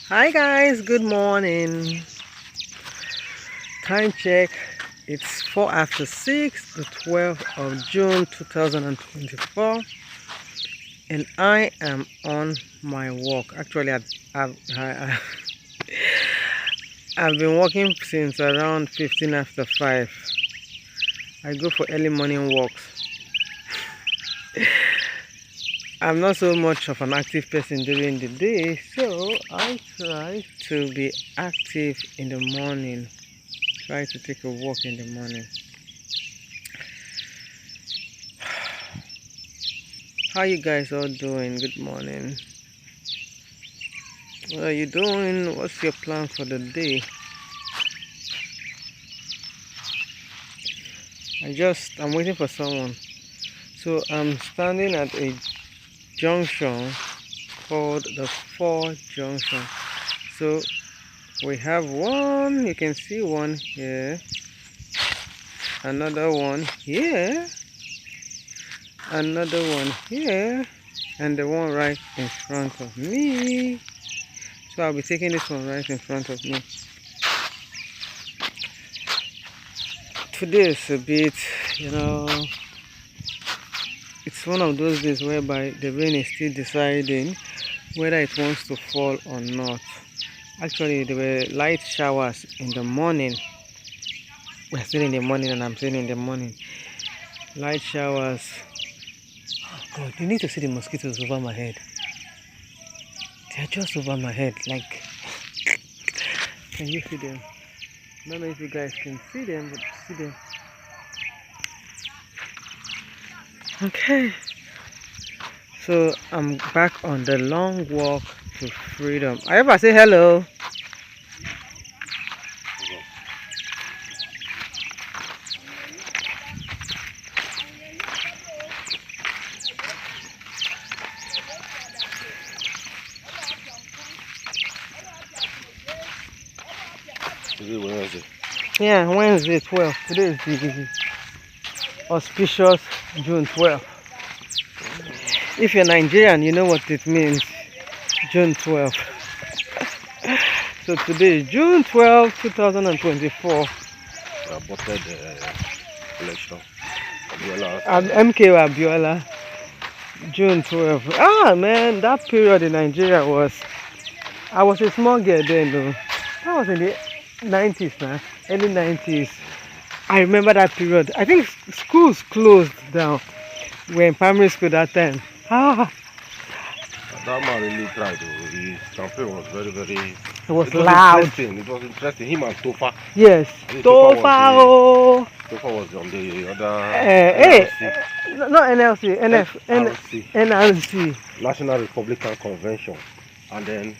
Hi guys, good morning. Time check. It's 4 after 6, the 12th of June 2024, and I am on my walk. Actually, I've been walking since around 15 after 5. I go for early morning walks. I'm not so much of an active person during the day, so I try to be active in the morning. Try to take a walk in the morning. How you guys all doing? Good morning. What are you doing? What's your plan for the day? I'm waiting for someone. So I'm standing at a junction called the Four Junction. So we have one, you can see one here, another one here, another one here, and the one right in front of me. So I'll be taking this one right in front of me. Today is a bit, it's one of those days whereby the rain is still deciding whether it wants to fall or not. Actually, there were light showers in the morning. We're still in the morning and I'm still in the morning. Light showers. Oh God, you need to see the mosquitoes over my head. They're just over my head. Like, can you see them? I don't know if you guys can see them, but see them. Okay. So I'm back on the long walk to freedom. I ever say hello? Today Wednesday. Yeah, Wednesday 12th. Today is the auspicious June 12th. If you're Nigerian, you know what it means. June 12th. So today is June 12th, 2024. I aborted the election. I'm MK Abiola. June 12th. Ah man, that period in Nigeria I was a small girl then though. That was in the 90s now, early 90s. I remember that period. I think schools closed down. We were in primary school that time. Ah, That man really tried. His campaign was very. it was It was loud. interesting. It was interesting. Him and Tofa. Yes. Tofa. Oh. Tofa was on the other Hey, NRC. not NLC, NRC. National Republican Convention, and then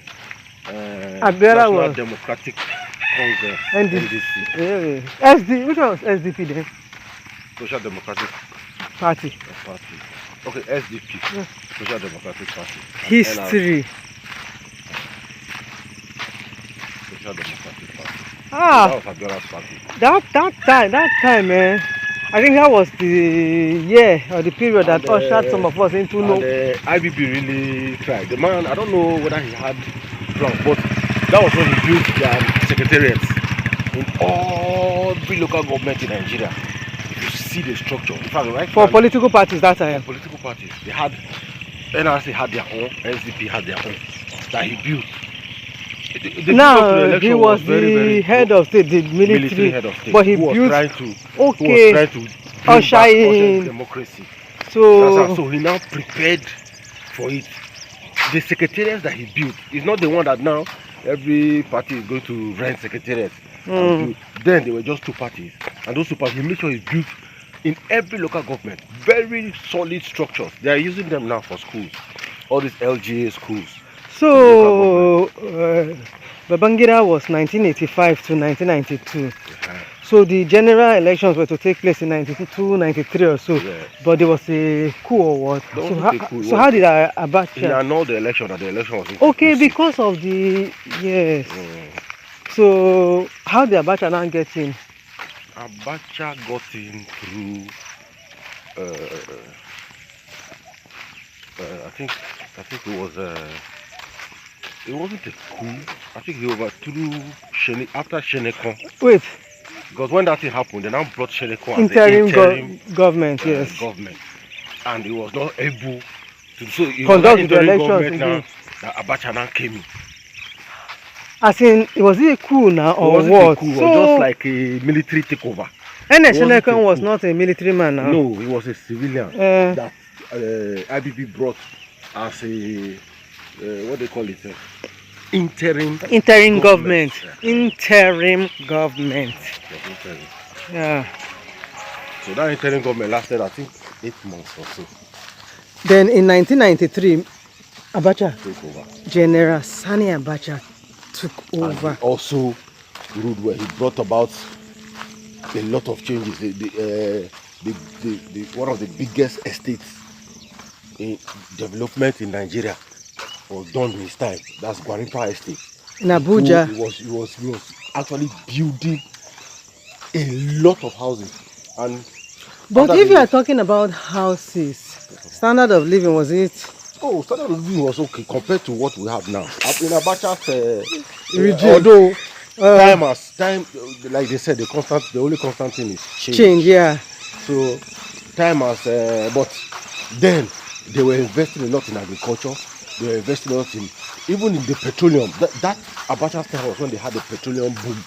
Abiola National was Democratic Congress NDC. NDC. SD. Which one was SDP then? Social Democratic Party. Party. Okay, SDP. Yeah. Social Democratic Party. History. Social Democratic Party. Ah, So that was Abiola's party. that time, man. I think that was the year or the period that ushered some of us into no. IBB really tried. The man, I don't know whether he had plans, but that was when he built their secretariats in every local government in Nigeria. If you see the structure, in fact, right For political parties that time. For political parties, they had NRC had their own, SDP had their own that he built. Now he was the head of state, the military head of state, but he who was built trying to usher in democracy. So he now prepared for it. The secretariats that he built is not the one that now every party is going to rent secretariats. Then there were just two parties, and those two parties he made sure he built in every local government very solid structures. They are using them now for schools, all these LGA schools. So Babangida was 1985 to 1992. So the general elections were to take place in 92, 93 or so. Yeah. But there was a coup or what? So how did Abacha? He annulled the election, and the election was okay because of the yes. So how did Abacha now get in? Abacha got in through I think it It wasn't a coup. I think he overthrew after Shenekon. Wait, Because when that thing happened, they now brought Shenekon as interim, the interim government, yes. government. And he was not able to. So it was Conduct that the interim elections government again. now that Abacha now came in. As in, was it a coup now It or wasn't what? a coup, it was just like a military takeover. Eneshenekon was not a military man now. No, he was a civilian that IBB brought as a what they call it, interim government. Interim government. Interim. Yeah. So that interim government lasted, I think, 8 months or so. Then in 1993, Abacha, Took over. General Sani Abacha took over. And he also ruled where he brought about a lot of changes. One of the biggest estates in development in Nigeria was done in his time. That's Gwarinpa Estate. In Abuja. He was actually building a lot of houses. And but if you are talking about houses, standard of living, was it? Oh, standard of living was okay compared to what we have now. In Abacha's regime. Although time, like they said, the only constant thing is change. Change, yeah. So time has, but then they were investing a lot in agriculture. They were investing a lot in, even in the petroleum. That Abacha's time was when they had the petroleum boom.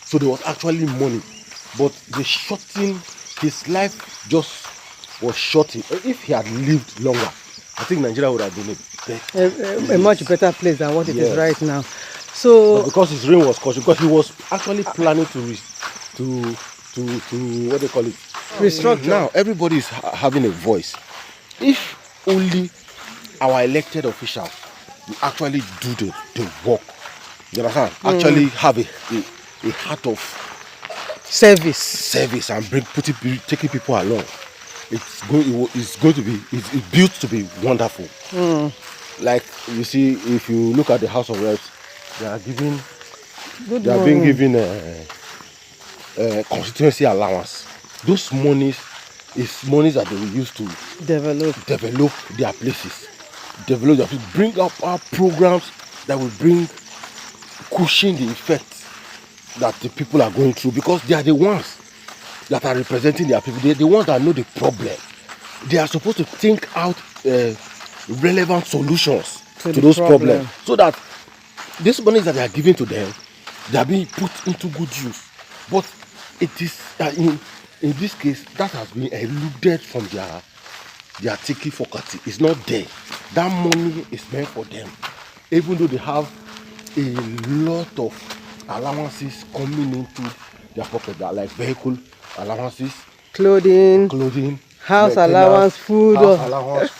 So there was actually money, but the shorting, his life just was shorting. If he had lived longer, I think Nigeria would have been a much better place than what it is right now. So, but because his reign was cautious, because he was actually planning to what they call it, restructure. Now everybody is having a voice. If only our elected officials will actually do the work, you understand? Actually have a heart of service and taking people along. It's built to be wonderful. Like you see, if you look at the House of Reps, they are being given constituency allowance. Those monies is monies that they will use to develop their places, bring up our programs that will cushion the effects that the people are going through, because they are the ones that are representing their people. They're the ones that know the problem. They are supposed to think out relevant solutions to those problems, so that these monies that they are giving to them, they are being put into good use. But it is in this case that has been eluded from their tiki fokati. It's not there. That money is meant for them, even though they have a lot of allowances coming into their pocket, that like vehicle allowances, clothing, house allowance, food allowance,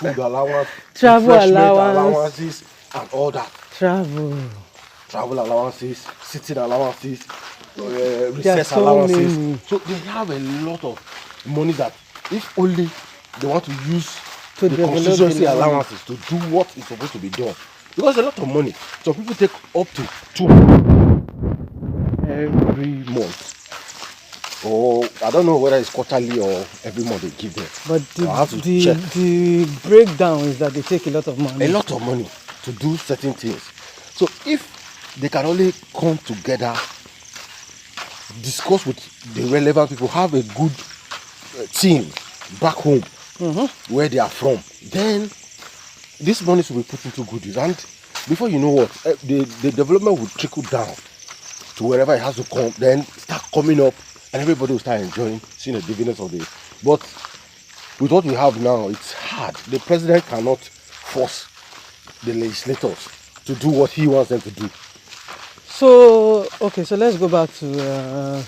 travel allowances, and all that. Travel allowances, sitting allowances, recess allowances. Many. So they have a lot of money that, if only they want to use the constituency allowances to do what is supposed to be done. Because a lot of money. So people take up to 2 every month. Or I don't know whether it's quarterly or every month they give them. But the breakdown is that they take a lot of money. A lot of money to do certain things. So if they can only come together, discuss with the relevant people, have a good team back home where they are from, then this money will be put into good use. And before you know what, the development will trickle down to wherever it has to come, then start coming up, and everybody will start enjoying, seeing the dividends of it. But with what we have now, it's hard. The president cannot force the legislators to do what he wants them to do. So, okay, so let's go back to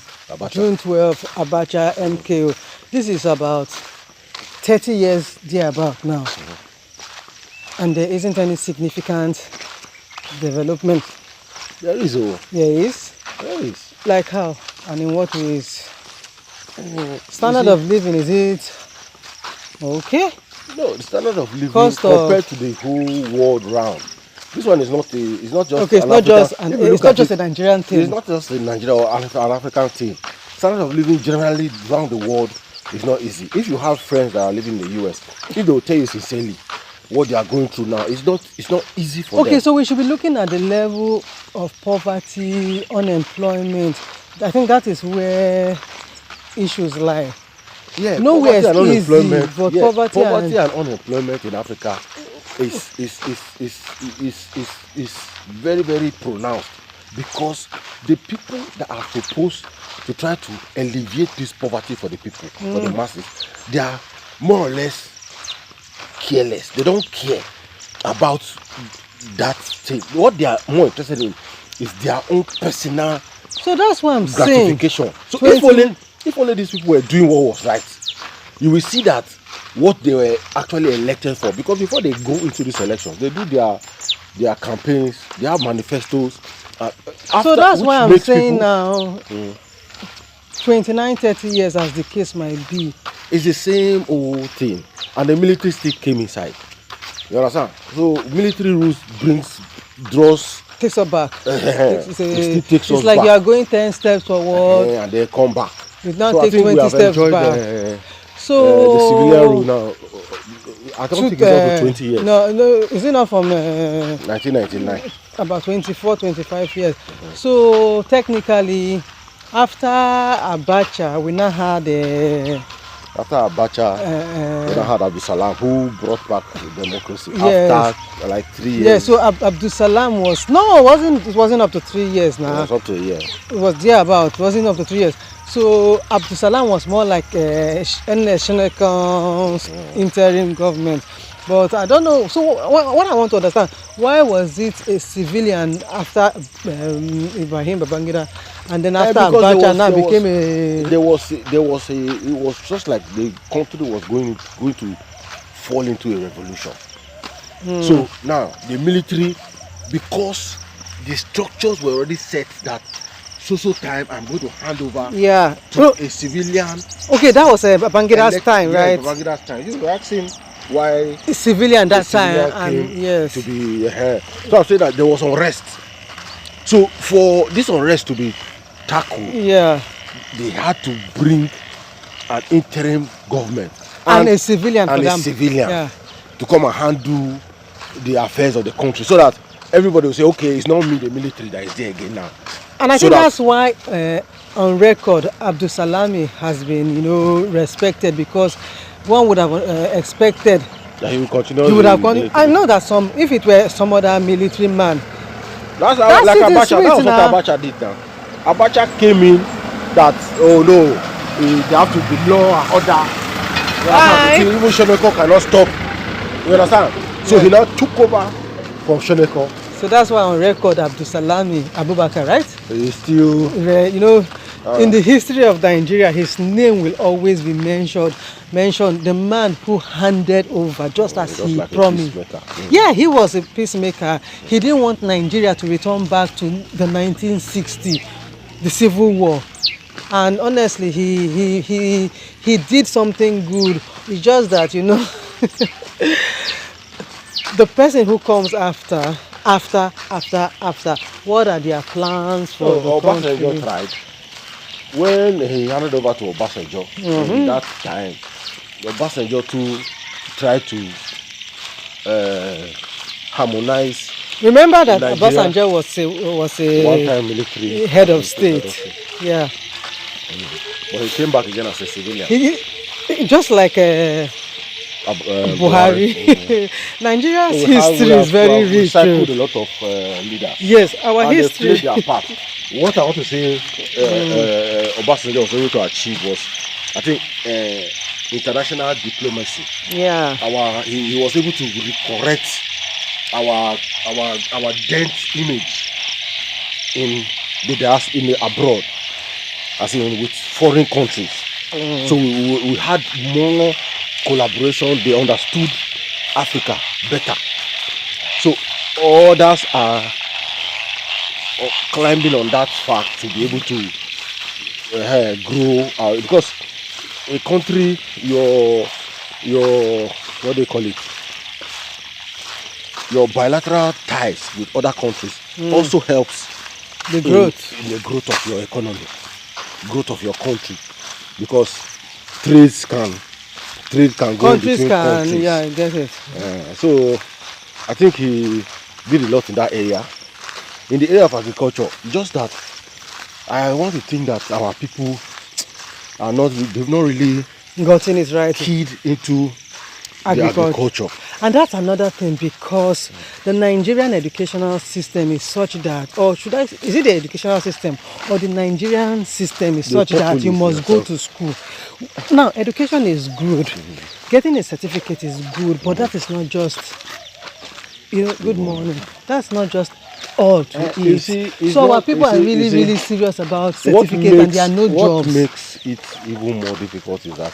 June 12, Abacha, MKO. This is about 30 years thereabout now. And there isn't any significant development. There is. There is? There is. Like how? And in what ways? Standard of living, is it okay? No, the standard of living compared to the whole world round. This one is not it's not just it's not just a Nigerian thing. It's not just a Nigerian or an African thing. Standard of living generally around the world is not easy. If you have friends that are living in the US, if they will tell you sincerely what they are going through now. It's not easy for them. Okay, so we should be looking at the level of poverty, unemployment. I think that is where issues lie. Yeah, nowhere poverty is and easy, unemployment. but Yeah, poverty and unemployment in Africa is very, very pronounced, because the people that are supposed to try to alleviate this poverty for the people, for the masses, they are more or less careless. They don't care about that thing. What they are more interested in is their own personal So that's what I'm saying. gratification. So 20 if only these people were doing what was right, you will see that what they were actually elected for. Because before they go into these elections, they do their campaigns, they have manifestos. So that's why I'm saying people, now, 29, 30 years as the case might be. it's the same old thing, and the military still came inside. You understand? So military rules draws. Takes us back. It still takes it's us like back. you are going 10 steps forward. And they come back. You now So I take think we 20 have steps enjoyed back. the So civilian rule now. I don't think it's up to 20 years. No, is it not from 1999. about 24, 25 years? So technically, after Abacha, we now had After Abacha, we now had Abdul Salam, who brought back democracy yes. after like 3 years. Yeah, so Abdul Salam was it wasn't up to 3 years now. It was up to a year. It was it wasn't up to 3 years. So Abdul Salam was more like Shenekon's interim government. But I don't know. So what I want to understand, why was it a civilian after Ibrahim Babangida, and then after Abacha now became a? It was just like the country was going to fall into a revolution. So now the military, because the structures were already set that so time I'm going to hand over to a civilian. Okay, that was Babangida's time, right? Babangida's time. You ask him why civilian that time, came and yes, to be so I'm saying that there was unrest. So for this unrest to be tackled, they had to bring an interim government and a civilian to come and handle the affairs of the country, so that everybody will say, okay, it's not me, the military, that is there again now. And I think that's why on record Abdul Salami has been respected, because one would have expected that he will continue. He would have continued. I know that if it were some other military man, that's like Abacha. That was what Abacha did now. Abacha came in that, oh no, they have to be law and order. Even Shoneko cannot stop. You understand? So he now took over from Shoneko. So that's why on record Abdul Salami Abubakar, right? He's still, in the history of Nigeria, his name will always be mentioned. The man who handed over just as he promised. Yeah, he was a peacemaker. He didn't want Nigeria to return back to the 1960, the Civil War. And honestly, he did something good. It's just that the person who comes after, what are their plans for the country? Obasanjo tried. When he handed over to Obasanjo, in that time, Obasanjo too tried to harmonize. Remember that Nigeria. Obasanjo was a one-time military head of state. Yeah. But he came back again as a civilian. Just like Buhari. Nigeria's history is very rich. We cycled a lot of leaders. Yes, our history. They played their part. What I want to say, Obasanjo was able to achieve was, I think, international diplomacy. Yeah. He was able to correct our dent image in abroad, as in with foreign countries. So we had more collaboration. They understood Africa better. So others are climbing on that fact to be able to grow, because a country, your what do you call it, your bilateral ties with other countries also helps the growth in the growth of your economy, growth of your country, because trades can trade can go Countries between can, countries. yeah, I get it. So I think he did a lot in that area. In the area of agriculture, just that I want to think that our people are not, they've not really Gotten it right. keyed into the agriculture. And that's another thing, because the Nigerian educational system is such that, or is it the educational system or the Nigerian system is such that you must go to school. Now, education is good. Getting a certificate is good, but that is not just, good morning. That's not just all to it. So our people are really serious about certificates, and there are no jobs. What makes it even more difficult is that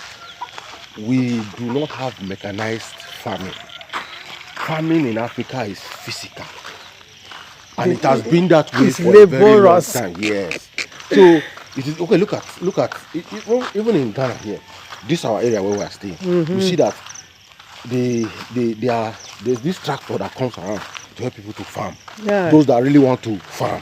we do not have mechanized farming. Farming in Africa is physical, and it has been that way for a very long time. Yes. So it is okay. Look at even in Ghana here, this our area where we are staying. You see that there's this tractor that comes around to help people to farm. Yeah. Those that really want to farm,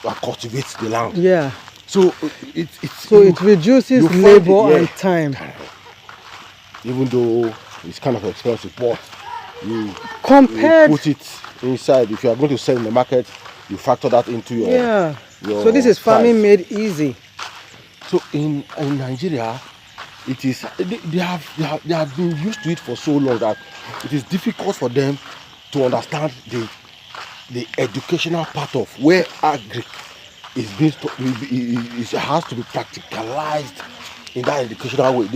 that cultivate the land. Yeah. So it reduces labor and time. Even though it's kind of expensive, but you put it inside. If you are going to sell in the market, you factor that into your so this is farming made easy. So in Nigeria, it is they have been used to it for so long that it is difficult for them to understand the educational part of where agri is being it has to be practicalized in that educational way.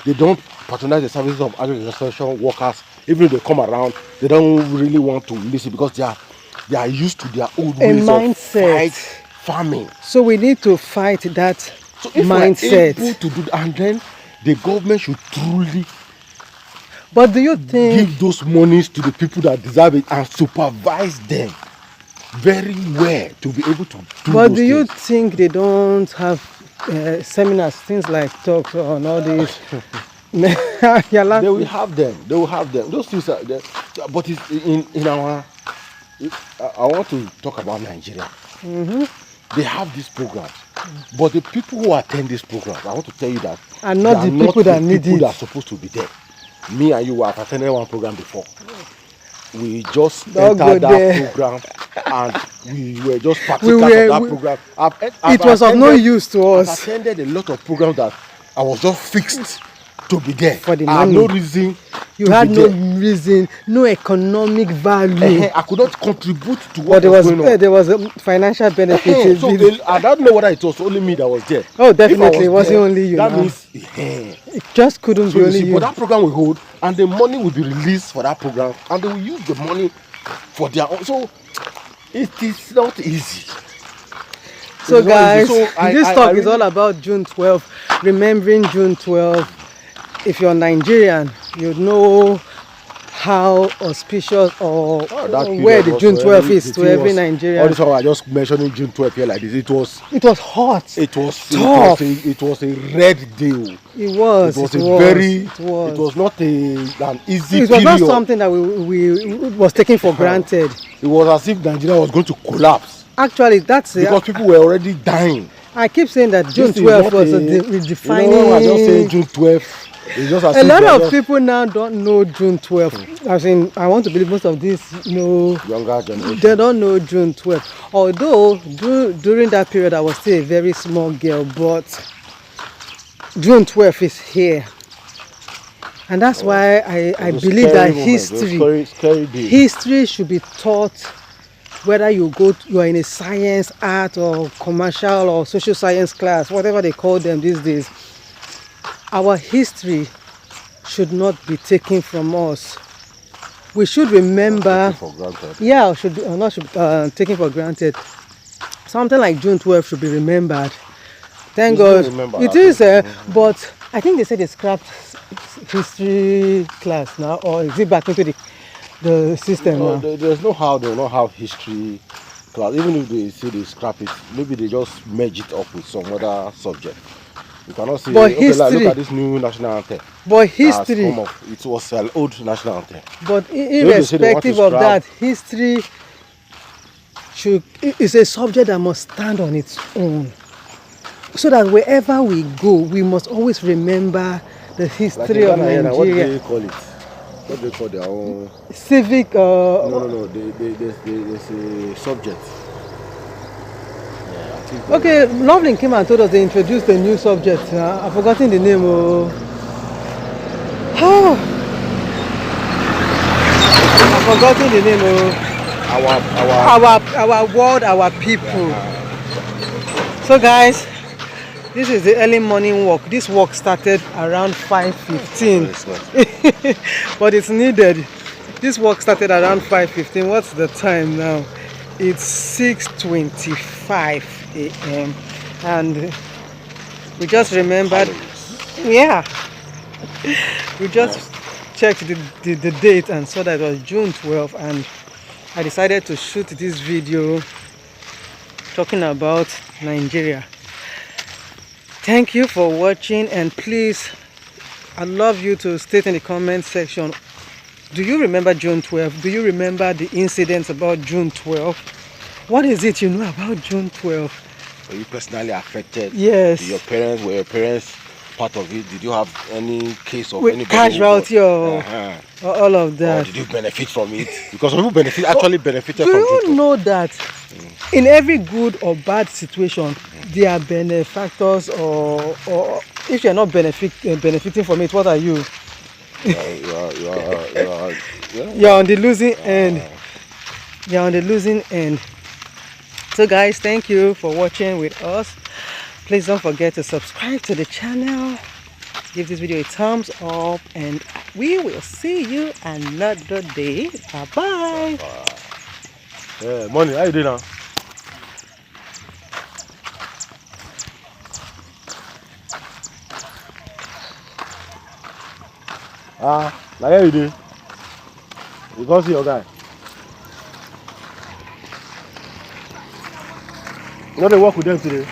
They don't patronize the services of agricultural workers. Even if they come around, they don't really want to listen because they are used to their old ways of farming. So we need to fight that mindset. We're able to do that, and then the government should truly. But do you think give those monies to the people that deserve it and supervise them very well to be able to do But those do you things? think they don't have seminars, things like talks on all these? They will have them. They will have them. Those things are there. But it's in our. I want to talk about Nigeria. They have these programs, but the people who attend these programs, I want to tell you that are not the people that need it. That are supposed to be there. Me and you have attended one program before. We just entered that program and we were just participants of that program. It was of no use to us. I've attended a lot of programs that I was just fixed to be there. For the I had money. no reason. You had no reason, no economic value. I could not contribute to what was going on. There was a financial benefit. So I don't know whether it was only me that was there. Oh, definitely, it wasn't there, only you. That now. means it just couldn't be only you. But that program will hold, and the money will be released for that program, and they will use the money for their own. So it is not easy. So guys, this talk is all about June 12th, remembering June 12th. If you're Nigerian, you know how auspicious or where the June 12th is to every Nigerian. All this time I just mentioning June 12th here like this. It was hot. It was tough. It was a red day. It was not an easy period. It was not something that we was taken for granted. It was as if Nigeria was going to collapse. Actually, that's it. Because people were already dying. I keep saying that June 12th was a defining. I just saying June 12th. A lot of people now don't know June 12th. I want to believe most of these, younger generation. They don't know June 12th. Although during that period I was still a very small girl, but June 12th is here, and that's why I believe that history should be taught. Whether you are in a science, art, or commercial or social science class, whatever they call them these days. Our history should not be taken from us. We should remember. Should be taken for granted. Something like June 12th should be remembered. Thank God. It is, but I think they said they scrapped history class now, or is it back into the system now? There's no how they will not have history class. Even if they say they scrap it, maybe they just merge it up with some other subject. You cannot say, look at this new national anthem. But history, it was an old national anthem. But irrespective of that, history is a subject that must stand on its own. So that wherever we go, we must always remember the Like history in of Ghana, here now, what do Nigeria. they call it? What do they call their own? Civic. No. There's a subject. Yeah, I think. Okay, Loveling came and told us they introduced a new subject. I've forgotten the name. I've forgotten the name. Our world, our people. So guys, this is the early morning walk. This walk started around 5:15, but it's needed. This walk started around 5:15. What's the time now? It's 6:25 a.m. and we just remembered. Yeah, we just checked the date and saw that it was June 12th, and I decided to shoot this video talking about Nigeria. Thank you for watching, and please, I'd love you to state in the comment section, do you remember June 12th? Do you remember the incidents about June 12th? What is it you know about June 12th? Were you personally affected? Yes. Were your parents part of it? Did you have any case of With anybody casualty or all of that? Or did you benefit from it? Because some people actually benefited do from you June 12th. know that in every good or bad situation, there are benefactors, or if you're not benefiting from it, what are you? You're on the losing end. You're on the losing end. So guys, thank you for watching with us. Please don't forget to subscribe to the channel, give this video a thumbs up, and we will see you another day. Bye bye. Yeah, money, how you doing now? Like how you doing? You go see your guy. You know they work with them today.